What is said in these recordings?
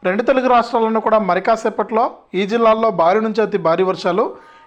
రెండు తెలుగు రాష్ట్రాలను కూడా మరి కాసేపట్లో ఈ జిల్లాల్లో భారీ నుంచి అతి భారీ వర్షాలు,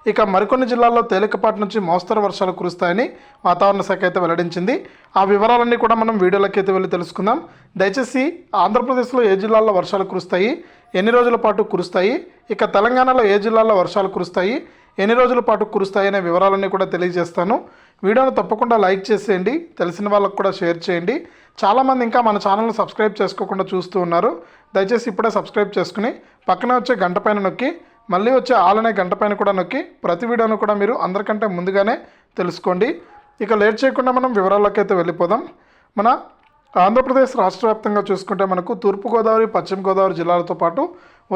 ఇక మరికొన్ని జిల్లాల్లో తేలికపాటి నుంచి మోస్తరు వర్షాలు కురుస్తాయని వాతావరణ శాఖ అయితే వెల్లడించింది. ఆ వివరాలన్నీ కూడా మనం వీడియోలోకి అయితే వెళ్ళి తెలుసుకుందాం. దయచేసి ఆంధ్రప్రదేశ్లో ఏ జిల్లాల్లో వర్షాలు కురుస్తాయి, ఎన్ని రోజుల పాటు కురుస్తాయి, ఇక తెలంగాణలో ఏ జిల్లాల్లో వర్షాలు కురుస్తాయి, ఎన్ని రోజుల పాటు కురుస్తాయి అనే వివరాలన్నీ కూడా తెలియజేస్తాను. వీడియోను తప్పకుండా లైక్ చేసేయండి, తెలిసిన వాళ్ళకు కూడా షేర్ చేయండి. చాలామంది ఇంకా మన ఛానల్ని సబ్స్క్రైబ్ చేసుకోకుండా చూస్తూ ఉన్నారు. దయచేసి ఇప్పుడే సబ్స్క్రైబ్ చేసుకుని పక్కన వచ్చే గంట పైన నొక్కి మళ్ళీ వచ్చే ఆల్ అనే గంట పైన కూడా నొక్కి ప్రతి వీడియోను కూడా మీరు అందరికంటే ముందుగానే తెలుసుకోండి. ఇక లేట్ చేయకుండా మనం వివరాల్లోకి అయితే వెళ్ళిపోదాం. మన ఆంధ్రప్రదేశ్ రాష్ట్ర వ్యాప్తంగా చూసుకుంటే మనకు తూర్పుగోదావరి, పశ్చిమ గోదావరి జిల్లాలతో పాటు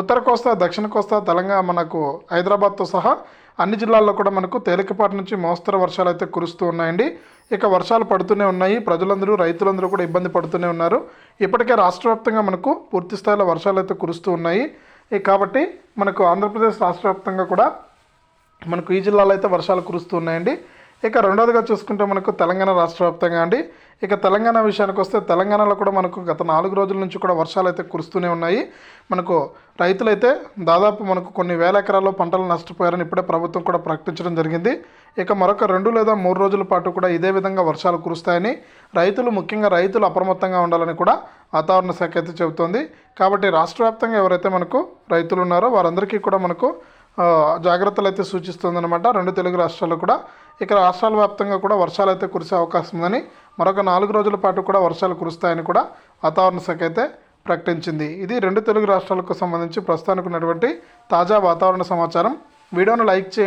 ఉత్తర కోస్తా, దక్షిణ కోస్తా, తెలంగాణ, మనకు హైదరాబాద్తో సహా అన్ని జిల్లాల్లో కూడా మనకు తేలికపాటి నుంచి మోస్తరు వర్షాలు అయితే కురుస్తూ ఉన్నాయండి. ఇక వర్షాలు పడుతూనే ఉన్నాయి. ప్రజలందరూ, రైతులందరూ కూడా ఇబ్బంది పడుతూనే ఉన్నారు. ఇప్పటికే రాష్ట్ర వ్యాప్తంగా మనకు పూర్తి స్థాయిలో వర్షాలు అయితే కురుస్తూ ఉన్నాయి. కాబట్టి మనకు ఆంధ్రప్రదేశ్ రాష్ట్ర వ్యాప్తంగా కూడా మనకు ఈ జిల్లాలో అయితే వర్షాలు కురుస్తూ ఉన్నాయండి. ఇక రెండవదిగా చూసుకుంటే మనకు తెలంగాణ రాష్ట్ర వ్యాప్తంగా అండి. ఇక తెలంగాణ విషయానికి వస్తే తెలంగాణలో కూడా మనకు గత 4 రోజుల నుంచి కూడా వర్షాలు అయితే కురుస్తూనే ఉన్నాయి. మనకు రైతులైతే దాదాపు మనకు కొన్ని వేల ఎకరాల్లో పంటలు నష్టపోయారని ఇప్పుడే ప్రభుత్వం కూడా ప్రకటించడం జరిగింది. ఇక మరొక 2 లేదా 3 రోజుల పాటు కూడా ఇదే విధంగా వర్షాలు కురుస్తాయని ముఖ్యంగా రైతులు అప్రమత్తంగా ఉండాలని కూడా వాతావరణ శాఖ అయితే చెబుతోంది. కాబట్టి రాష్ట్ర వ్యాప్తంగా ఎవరైతే మనకు రైతులు ఉన్నారో వారందరికీ కూడా మనకు జాగ్రత్తలు అయితే సూచిస్తుందన్నమాట. 2 తెలుగు రాష్ట్రాల్లో కూడా. ఇక రాష్ట్రాల వ్యాప్తంగా కూడా వర్షాలు అయితే కురిసే అవకాశం ఉందని, మరొక 4 రోజుల పాటు కూడా వర్షాలు కురుస్తాయని కూడా వాతావరణ శాఖ అయితే ప్రకటించింది. ఇది 2 తెలుగు రాష్ట్రాలకు సంబంధించి ప్రస్తుతానికి ఉన్నటువంటి తాజా వాతావరణ సమాచారం. వీడియోను లైక్ చేయండి.